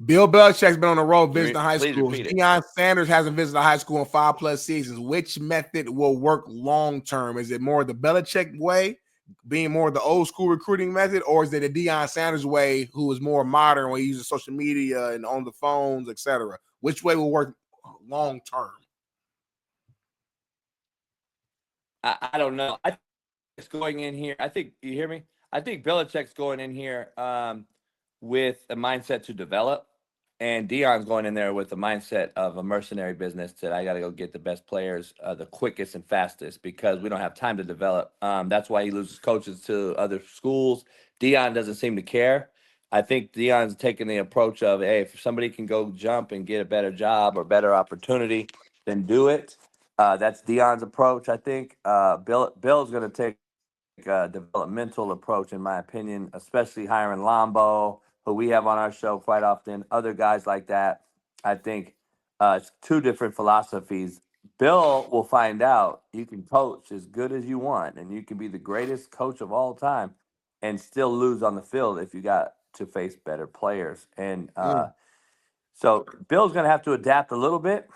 Bill Belichick's been on the road visiting high Please schools. repeat it. Deion Sanders hasn't visited a high school in 5+ seasons. Which method will work long term? Is it more the Belichick way, being more the old school recruiting method, or is it the Deion Sanders way, who is more modern when he uses social media and on the phones, etc.? Which way will work long term? I don't know. I think it's going in here. I think you hear me. I think Belichick's going in here with a mindset to develop, and Deion's going in there with the mindset of a mercenary business that I got to go get the best players the quickest and fastest because we don't have time to develop. That's why he loses coaches to other schools. Deion doesn't seem to care. I think Deion's taking the approach of, hey, if somebody can go jump and get a better job or better opportunity, then do it. That's Deion's approach, I think. Bill's going to take a developmental approach, in my opinion, especially hiring Lombo, who we have on our show quite often, other guys like that. I think it's two different philosophies. Bill will find out you can coach as good as you want, and you can be the greatest coach of all time and still lose on the field if you got to face better players. And so Bill's going to have to adapt a little bit.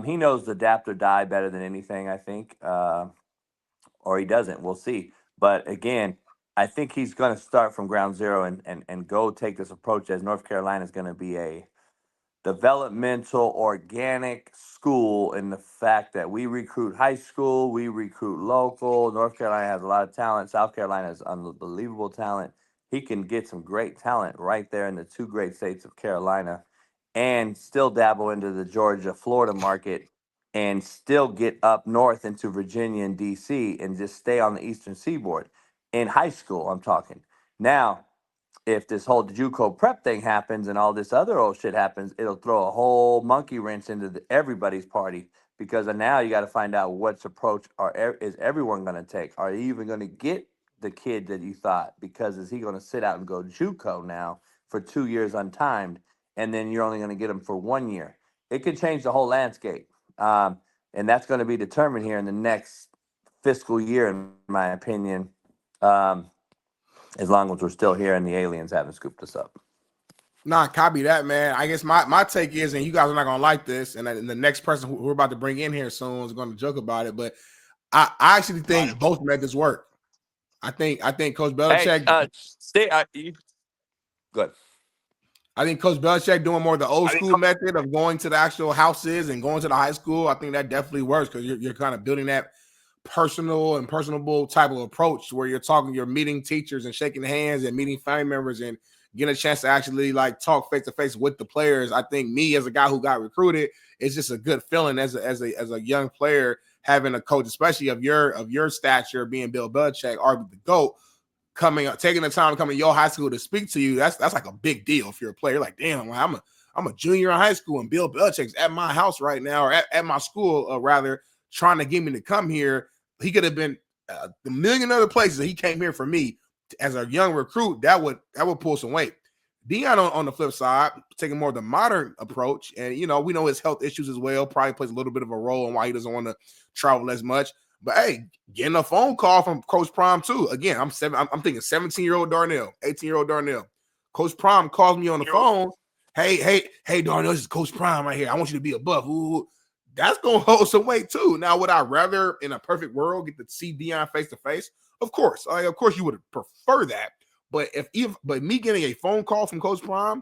He knows adapt or die better than anything, I think, or he doesn't. We'll see. But again, I think he's going to start from ground zero and go take this approach as North Carolina is going to be a developmental, organic school in the fact that we recruit high school, we recruit local. North Carolina has a lot of talent. South Carolina has unbelievable talent. He can get some great talent right there in the two great states of Carolina and still dabble into the Georgia, Florida market and still get up north into Virginia and DC and just stay on the Eastern Seaboard. In high school, I'm talking. Now, if this whole JUCO prep thing happens and all this other old shit happens, it'll throw a whole monkey wrench into everybody's party because now you got to find out what's approach is everyone going to take? Are you even going to get the kid that you thought? Because is he going to sit out and go JUCO now for 2 years untimed, and then you're only going to get him for 1 year? It could change the whole landscape, and that's going to be determined here in the next fiscal year, in my opinion. As long as we're still here and the aliens haven't scooped us up. Nah, copy that, man. I guess my take is, and you guys are not gonna like this, and the next person who we're about to bring in here soon is going to joke about it, but I actually think both methods work. I think Coach Belichick. Good. I think Coach Belichick doing more the old school method of going to the actual houses and going to the high school. I think that definitely works because you're kind of building that personal and personable type of approach where you're meeting teachers and shaking hands and meeting family members and getting a chance to actually like talk face to face with the players. I think me as a guy who got recruited, it's just a good feeling as a young player having a coach, especially of your stature, being Bill Belichick, arguably the GOAT, taking the time to come to your high school to speak to you. That's like a big deal if you're a player. You're like, damn, I'm a junior in high school and Bill Belichick's at my house right now, or at my school, rather trying to get me to come here. He could have been a million other places. He came here for me as a young recruit. That would pull some weight. Deion on the flip side, taking more of the modern approach, and we know his health issues as well. Probably plays a little bit of a role in why he doesn't want to travel as much. But hey, getting a phone call from Coach Prime too. Again, I'm thinking 17-year-old Darnell, 18-year-old Darnell. Coach Prime calls me on the phone. Hey, Darnell, this is Coach Prime right here. I want you to be a buff. Ooh, that's gonna hold some weight too. Now, would I rather, in a perfect world, get to see Deion face to face? Of course, of course, you would prefer that. But but me getting a phone call from Coach Prime,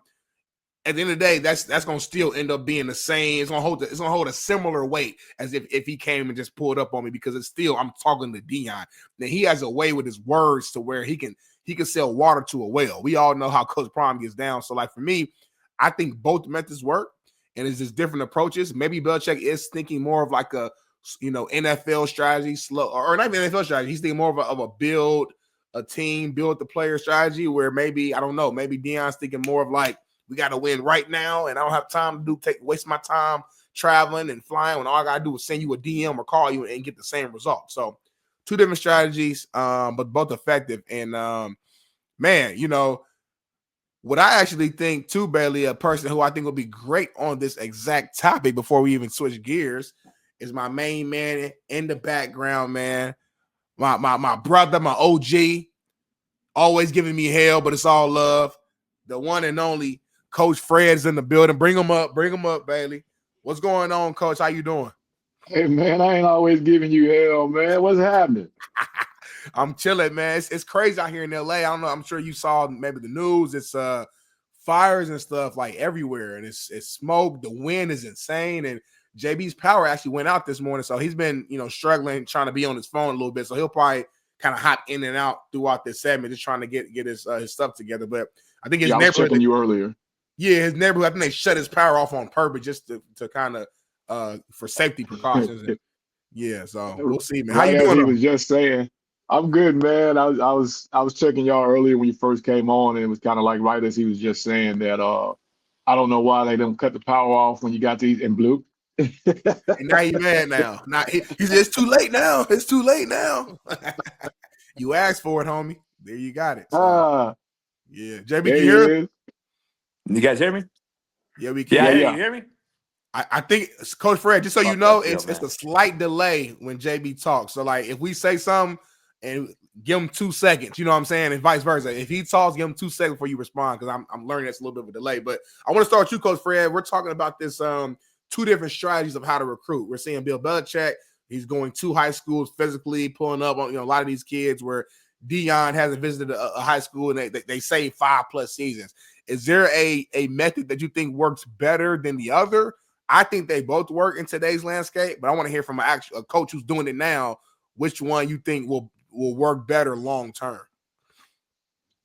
at the end of the day, that's gonna still end up being the same. It's gonna hold a similar weight as if he came and just pulled up on me, because it's still, I'm talking to Deion. Now he has a way with his words to where he can sell water to a well. We all know how Coach Prime gets down. So like for me, I think both methods work, and it's just different approaches. Maybe Belichick is thinking more of like a NFL strategy, or not even NFL strategy. He's thinking more of a build a team, build the player strategy, where maybe, I don't know, maybe Deion's thinking more of like, we got to win right now, and I don't have time to waste my time traveling and flying when all I got to do is send you a DM or call you and get the same result. So two different strategies, but both effective. And man, what I actually think too, Bailey, a person who I think will be great on this exact topic before we even switch gears, is my main man in the background, man. My brother, my OG, always giving me hell, but it's all love. The one and only Coach Fred's in the building. Bring him up, Bailey. What's going on, Coach? How you doing? Hey, man, I ain't always giving you hell, man. What's happening? I'm chilling, man. It's crazy out here in LA. I don't know. I'm sure you saw maybe the news. It's fires and stuff like everywhere, and it's smoke. The wind is insane, and JB's power actually went out this morning, so he's been struggling trying to be on his phone a little bit. So he'll probably kind of hop in and out throughout this segment, just trying to get his stuff together. But I think his I was checking you earlier. Yeah, his neighborhood. I think they shut his power off on purpose just to kind of for safety precautions. And, yeah, so we'll see, man. How you doing? He was just saying, I'm good, man. I was checking y'all earlier when you first came on, and it was kind of like right as he was just saying that I don't know why they don't cut the power off when you got these in blue. And now he's mad now. He said it's too late now. It's too late now. You asked for it, homie. There you got it. So, yeah, JB, can you hear it? You guys hear me? Yeah, we can. Yeah. You hear me? I think, Coach Fred, just so you know, it's a slight delay when JB talks. So, like, if we say something and give him 2 seconds, you know what I'm saying, and vice versa. If he talks, give him 2 seconds before you respond, because I'm learning that's a little bit of a delay. But I want to start with you, Coach Fred. We're talking about this 2 different strategies of how to recruit. We're seeing Bill Belichick. He's going to high schools physically, pulling up on a lot of these kids where Deion hasn't visited a high school, and they say 5+ seasons. Is there a method that you think works better than the other? I think they both work in today's landscape, but I want to hear from a coach who's doing it now, which one you think will work better long term.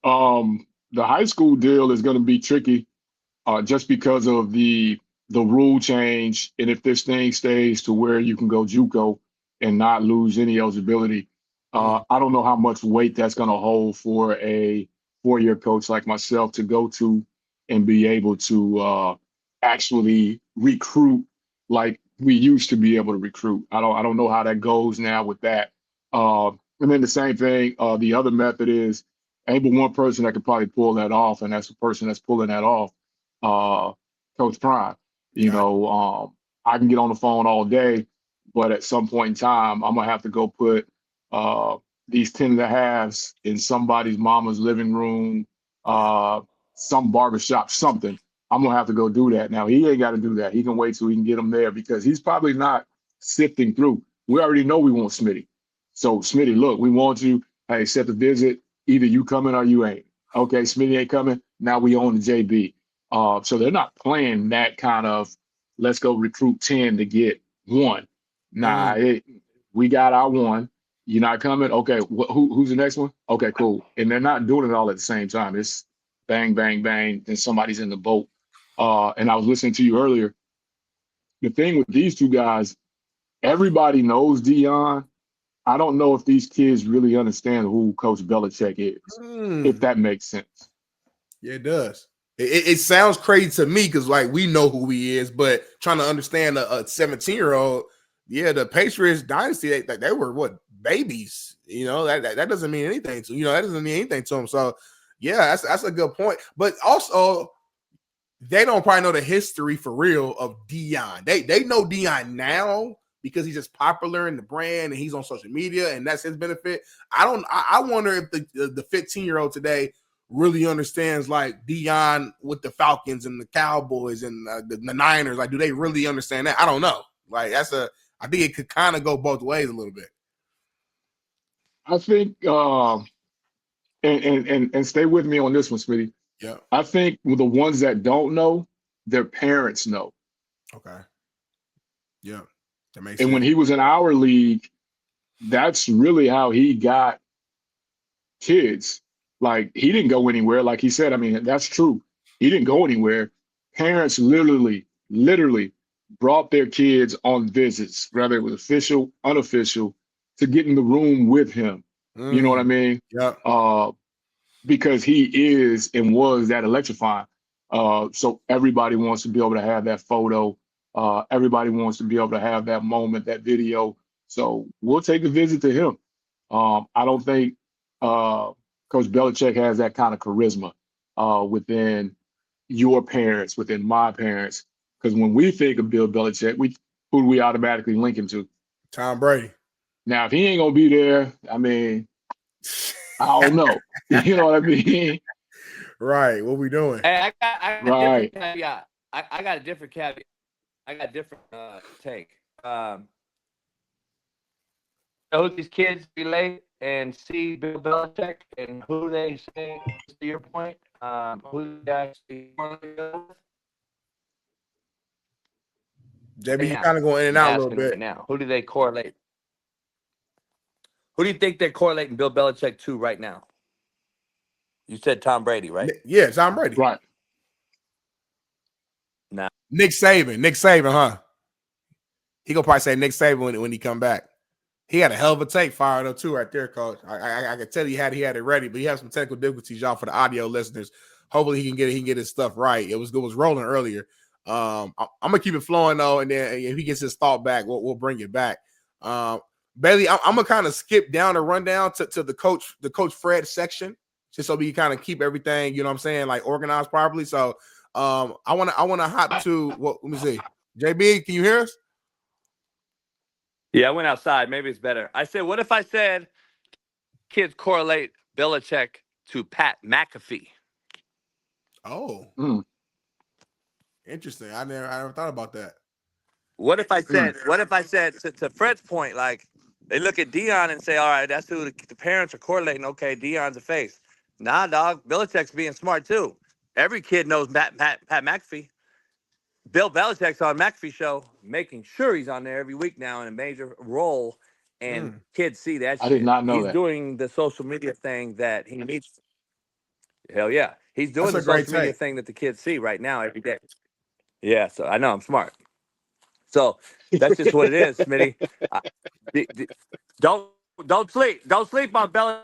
The high school deal is going to be tricky just because of the rule change, and if this thing stays to where you can go JUCO and not lose any eligibility, I don't know how much weight that's going to hold for a 4-year coach like myself to go to and be able to actually recruit like we used to be able to recruit. I don't know how that goes now with that. And then the same thing, the other method is ain't but one person that could probably pull that off, and that's the person that's pulling that off, Coach Prime. I can get on the phone all day, but at some point in time, I'm going to have to go put these 10 and a halves in somebody's mama's living room, some barbershop, something. I'm going to have to go do that. Now, he ain't got to do that. He can wait till he can get them there, because he's probably not sifting through. We already know we want Smitty. So, Smitty, look, we want you. Hey, set the visit. Either you coming or you ain't. Okay, Smitty ain't coming. Now we own the JB. So they're not playing that kind of let's go recruit 10 to get 1. Nah, we got our 1. You're not coming? Okay, who's the next one? Okay, cool. And they're not doing it all at the same time. It's bang, bang, bang, then somebody's in the boat. And I was listening to you earlier. The thing with these 2 guys, everybody knows Deion. I don't know if these kids really understand who Coach Belichick is, if that makes sense. Yeah, it does. It sounds crazy to me because, like, we know who he is, but trying to understand a 17-year-old, yeah, the Patriots dynasty, they were what, babies? That doesn't mean anything to that doesn't mean anything to them. So, yeah, that's a good point. But also, they don't probably know the history for real of Deion. They know Deion now because he's just popular in the brand and he's on social media and that's his benefit. I wonder if the 15-year-old today really understands like Deion with the Falcons and the Cowboys and the Niners. Like, do they really understand that? I don't know. Like, I think it could kind of go both ways a little bit. I think, and stay with me on this one, Smitty. Yeah. I think the ones that don't know, their parents know. Okay. Yeah. That makes and sense. when he was in our league, that's really how he got kids. Like, he didn't go anywhere. Like he said, I mean, that's true. He didn't go anywhere. Parents literally brought their kids on visits, whether it was official, unofficial, to get in the room with him. You know what I mean? Yeah. Because he is and was that electrifying. So everybody wants to be able to have that photo. Everybody wants to be able to have that moment, that video. So we'll take a visit to him. I don't think Coach Belichick has that kind of charisma within your parents, within my parents. Because when we think of Bill Belichick, who do we automatically link him to? Tom Brady. Now, if he ain't going to be there, I mean, I don't know. You know what I mean? Right. What we doing? Hey, I got a Right. different caveat. I got a different caveat. I got a different take. Who these kids relate and see Bill Belichick and who they say, to your point, who they actually correlate with. JB, you Now, kind of going in and I'm out a little asking right bit. now. Who do they correlate? Who do you think they're correlating Bill Belichick to right now? You said Tom Brady, right? Yeah, Tom Brady. Right. Nah. Nick Saban, huh? He gonna probably say Nick Saban when he come back. He had a hell of a take fired up too right there, Coach. I can tell he had it ready, but he had some technical difficulties, y'all, for the audio listeners. Hopefully he can get his stuff right. It was rolling earlier. I'm gonna keep it flowing though, and then if he gets his thought back, we'll bring it back. Bailey, I'm gonna kind of skip down the rundown to the Coach Fred section, just so we can kind of keep everything, you know what I'm saying, like organized properly. So I wanna hop to let me see. JB, can you hear us? Yeah, I went outside. Maybe it's better. I said, what if I said kids correlate Belichick to Pat McAfee? Oh, interesting. I never thought about that. What if I said to Fred's point, like they look at Dion and say, all right, that's who the parents are correlating. Okay, Dion's a face. Nah, dog. Belichick's being smart too. Every kid knows Pat McAfee. Bill Belichick's on McAfee show, making sure he's on there every week now in a major role, and kids see that I shit. did not know He's that. doing the social media thing that he needs. Hell yeah, he's doing That's the a great social media take. thing that the kids see right now every day. Yeah, so I know I'm smart. So that's just what it is, Smitty. Don't sleep. Don't sleep on Belichick.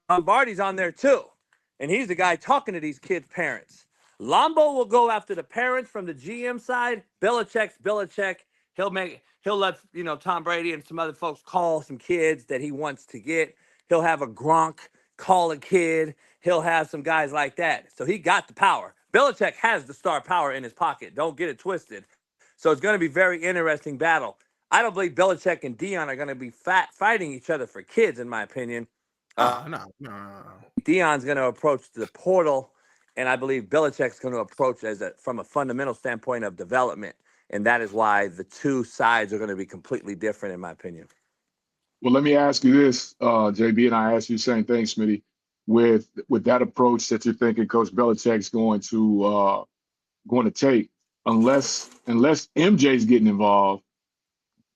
Lombardi's on there too, and he's the guy talking to these kids' parents. Lombo will go after the parents from the GM side. Belichick's Belichick. He'll let Tom Brady and some other folks call some kids that he wants to get. He'll have a Gronk call a kid. He'll have some guys like that. So he got the power. Belichick has the star power in his pocket. Don't get it twisted. So it's going to be very interesting battle. I don't believe Belichick and Dion are going to be fighting each other for kids, in my opinion. No. Dion's going to approach the portal, and I believe Belichick's going to approach from a fundamental standpoint of development, and that is why the two sides are going to be completely different, in my opinion. Well, let me ask you this, JB, and I ask you the same thing, Smitty. With that approach that you're thinking Coach Belichick's going to take, unless MJ's getting involved,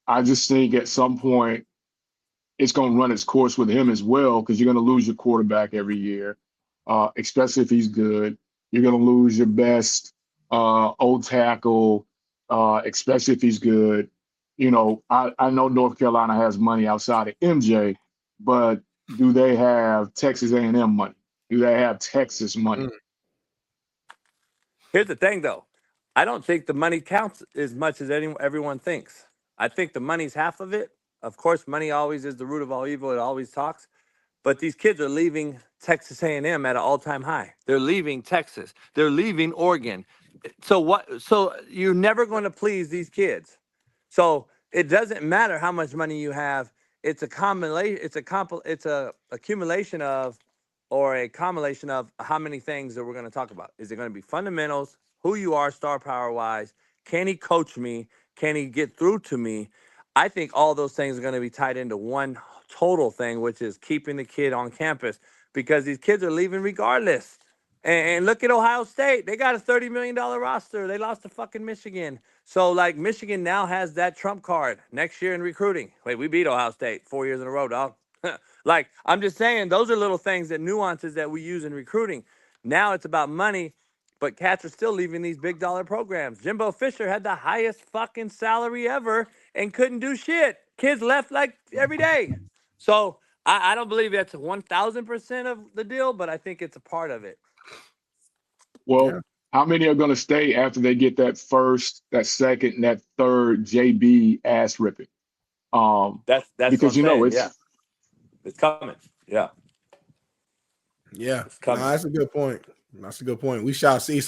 I just think at some point it's going to run its course with him as well, because you're going to lose your quarterback every year, especially if he's good. You're going to lose your best old tackle, especially if he's good. I know North Carolina has money outside of MJ, but do they have Texas A&M money? Do they have Texas money? Here's the thing, though. I don't think the money counts as much as everyone thinks. I think the money's half of it. Of course, money always is the root of all evil. It always talks. But these kids are leaving Texas A&M at an all-time high. They're leaving Texas. They're leaving Oregon. So what? So you're never going to please these kids. So it doesn't matter how much money you have. It's a combination. It's a accumulation of, or a combination of how many things that we're going to talk about. Is it going to be fundamentals? Who you are, star power wise? Can he coach me? Can he get through to me? I think all those things are going to be tied into one total thing, which is keeping the kid on campus, because these kids are leaving regardless. And look at Ohio State. They got a $30 million roster. They lost to fucking Michigan. So, like, Michigan now has that trump card next year in recruiting. Wait, we beat Ohio State 4 years in a row, dog. Like, I'm just saying, those are little things, that nuances that we use in recruiting. Now it's about money, but cats are still leaving these big dollar programs. Jimbo Fisher had the highest fucking salary ever and couldn't do shit. Kids left like every day. So I don't believe that's 1,000% of the deal, but I think it's a part of it. Well, how many are going to stay after they get that first, that second, and that third JB ass ripping? That's because what I'm saying. it's It's coming. Yeah. Yeah. It's coming. No, that's a good point. We shall see. So